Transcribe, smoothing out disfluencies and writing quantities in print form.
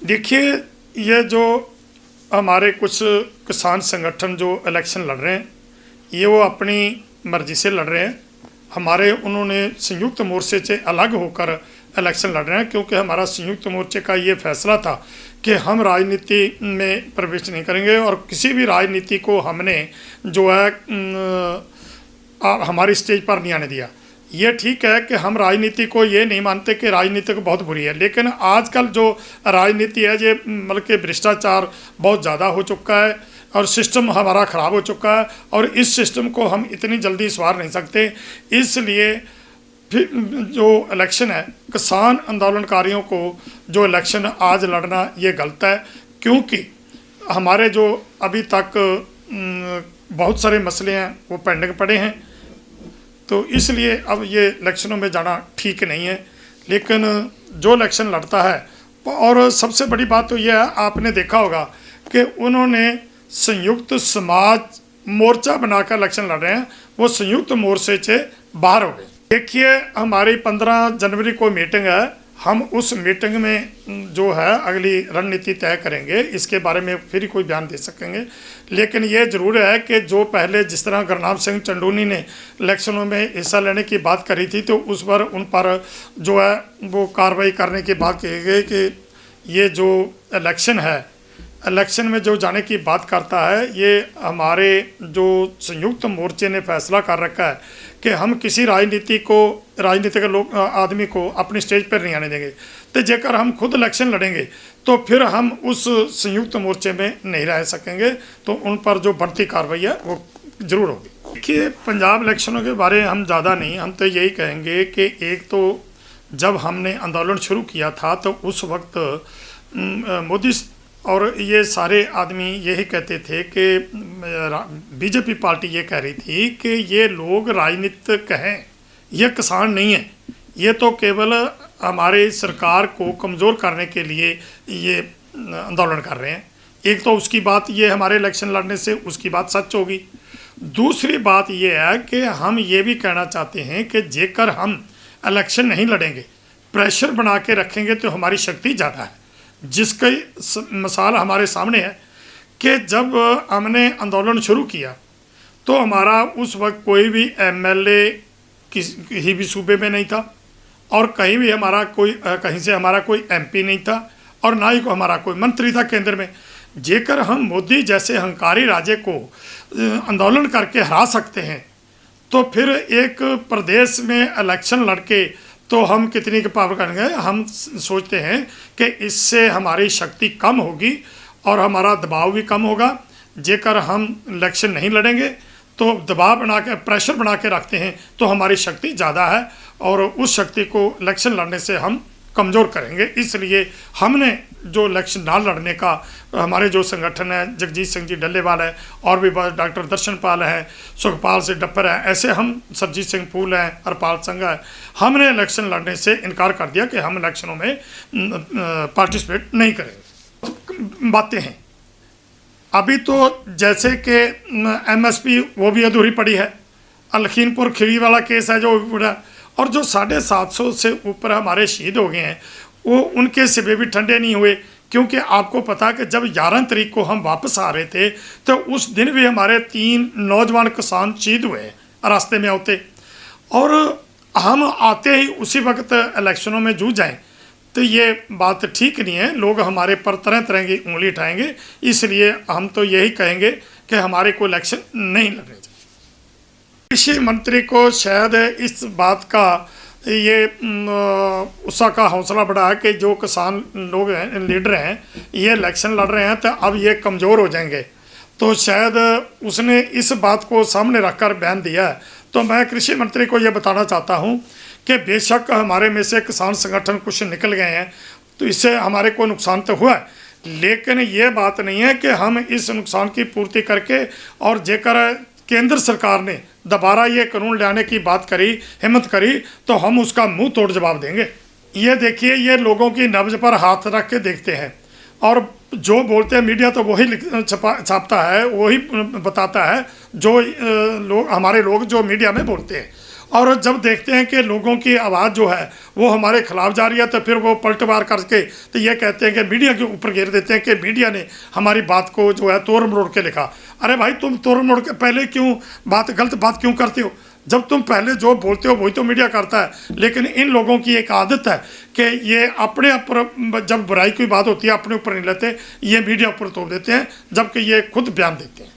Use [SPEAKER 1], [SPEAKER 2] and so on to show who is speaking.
[SPEAKER 1] देखिए, ये जो हमारे कुछ किसान संगठन जो इलेक्शन लड़ रहे हैं, ये वो अपनी मर्जी से लड़ रहे हैं। हमारे उन्होंने संयुक्त मोर्चे से अलग होकर इलेक्शन लड़ रहे हैं, क्योंकि हमारा संयुक्त मोर्चे का ये फैसला था कि हम राजनीति में प्रवेश नहीं करेंगे और किसी भी राजनीति को हमने जो है हमारी स्टेज पर नहीं आने दिया। ये ठीक है कि हम राजनीति को ये नहीं मानते कि राजनीति को बहुत बुरी है, लेकिन आजकल जो राजनीति है ये मतलब कि भ्रष्टाचार बहुत ज़्यादा हो चुका है और सिस्टम हमारा ख़राब हो चुका है, और इस सिस्टम को हम इतनी जल्दी संवार नहीं सकते। इसलिए फिर जो इलेक्शन है, किसान आंदोलनकारियों को जो इलेक्शन आज लड़ना ये गलत है, क्योंकि हमारे जो अभी तक बहुत सारे मसले हैं वो पेंडिंग पड़े हैं। तो इसलिए अब ये इलेक्शनों में जाना ठीक नहीं है। लेकिन जो इलेक्शन लड़ता है, और सबसे बड़ी बात तो यह है, आपने देखा होगा कि उन्होंने संयुक्त समाज मोर्चा बनाकर इलेक्शन लड़ रहे हैं, वो संयुक्त मोर्चे से बाहर हो गए। देखिए, हमारी 15 जनवरी को मीटिंग है, हम उस मीटिंग में जो है अगली रणनीति तय करेंगे, इसके बारे में फिर कोई बयान दे सकेंगे। लेकिन ये ज़रूर है कि जो पहले जिस तरह गुरनाम सिंह चंडूनी ने इलेक्शनों में हिस्सा लेने की बात करी थी, तो उस पर उन पर जो है वो कार्रवाई करने की बात कही गई कि ये जो इलेक्शन है, इलेक्शन में जो जाने की बात करता है, ये हमारे जो संयुक्त मोर्चे ने फैसला कर रखा है कि हम किसी राजनीतिक लोग आदमी को अपनी स्टेज पर नहीं आने देंगे। तो जेकर हम खुद इलेक्शन लड़ेंगे तो फिर हम उस संयुक्त मोर्चे में नहीं रह सकेंगे, तो उन पर जो बढ़ती कार्रवाई है वो ज़रूर होगी। देखिए, पंजाब इलेक्शनों के बारे में हम ज़्यादा नहीं, हम तो यही कहेंगे कि एक तो जब हमने आंदोलन शुरू किया था तो उस वक्त मोदी और ये सारे आदमी यही कहते थे कि बीजेपी पार्टी ये कह रही थी कि ये लोग राजनीतिक हैं, ये किसान नहीं है, ये तो केवल हमारे सरकार को कमज़ोर करने के लिए ये आंदोलन कर रहे हैं। एक तो उसकी बात ये, हमारे इलेक्शन लड़ने से उसकी बात सच होगी। दूसरी बात ये है कि हम ये भी कहना चाहते हैं कि जेकर हम इलेक्शन नहीं लड़ेंगे, प्रेशर बना के रखेंगे, तो हमारी शक्ति ज़्यादा है। जिसकी मिसाल हमारे सामने है कि जब हमने आंदोलन शुरू किया तो हमारा उस वक्त कोई भी एमएलए किसी भी सूबे में नहीं था, और कहीं भी हमारा कहीं से हमारा कोई एमपी नहीं था, और ना ही हमारा कोई मंत्री था केंद्र में। जेकर हम मोदी जैसे अहंकारी राजे को आंदोलन करके हरा सकते हैं, तो फिर एक प्रदेश में इलेक्शन लड़के तो हम कितनी के पावर करेंगे। हम सोचते हैं कि इससे हमारी शक्ति कम होगी और हमारा दबाव भी कम होगा। जेकर हम इलेक्शन नहीं लड़ेंगे तो दबाव बना के, प्रेशर बना के रखते हैं, तो हमारी शक्ति ज़्यादा है और उस शक्ति को इलेक्शन लड़ने से हम कमज़ोर करेंगे। इसलिए हमने जो इलेक्शन ना लड़ने का, हमारे जो संगठन है, जगजीत सिंह जी डल्लेवाल है, और भी डॉक्टर दर्शन पाल है, सुखपाल से डप्पर है, ऐसे हम सरजीत सिंह फूल हैं, हरपाल संघा है, हमने इलेक्शन लड़ने से इनकार कर दिया कि हम इलेक्शनों में पार्टिसिपेट नहीं करेंगे। बातें हैं अभी तो, जैसे कि एमएसपी वो भी अधूरी पड़ी है, लखीमपुर खीरी वाला केस है जो पूरा, और जो 750 से ऊपर हमारे शहीद हो गए हैं, वो उनके सिबे भी ठंडे नहीं हुए। क्योंकि आपको पता कि जब 11 तारीख को हम वापस आ रहे थे तो उस दिन भी हमारे 3 नौजवान किसान शहीद हुए रास्ते में आते, और हम आते ही उसी वक्त इलेक्शनों में जूझ जाएं, तो ये बात ठीक नहीं है। लोग हमारे पर तरह तरह की उंगली उठाएंगे। इसलिए हम तो यही कहेंगे कि हमारे को इलेक्शन नहीं लड़ने चाहिए। कृषि मंत्री को शायद इस बात का ये उत्साह का हौसला बढ़ा है कि जो किसान लोग हैं, लीडर हैं, ये इलेक्शन लड़ रहे हैं तो अब ये कमज़ोर हो जाएंगे, तो शायद उसने इस बात को सामने रखकर बयान दिया है। तो मैं कृषि मंत्री को ये बताना चाहता हूँ कि बेशक हमारे में से किसान संगठन कुछ निकल गए हैं, तो इससे हमारे को नुकसान तो हुआ है, लेकिन ये बात नहीं है कि हम इस नुकसान की पूर्ति करके, और जेकर केंद्र सरकार ने दोबारा ये कानून लाने की बात करी, हिम्मत करी, तो हम उसका मुंह तोड़ जवाब देंगे। ये देखिए, ये लोगों की नब्ज पर हाथ रख के देखते हैं, और जो बोलते हैं मीडिया तो वही छापता है, वही बताता है जो लोग, हमारे लोग जो मीडिया में बोलते हैं, और जब देखते हैं कि लोगों की आवाज़ जो है वो हमारे खिलाफ जा रही है, तो फिर वो पलटवार करके तो ये कहते हैं कि मीडिया के ऊपर घेर देते हैं कि मीडिया ने हमारी बात को जो है तोड़ मरोड़ के लिखा। अरे भाई, तुम तोड़ मरोड़ के पहले क्यों गलत बात क्यों करते हो? जब तुम पहले जो बोलते हो वही तो मीडिया करता है। लेकिन इन लोगों की एक आदत है कि ये अपने ऊपर, जब बुराई की बात होती है अपने ऊपर नहीं लेते, ये मीडिया ऊपर तोड़ देते हैं, जबकि ये खुद बयान देते हैं।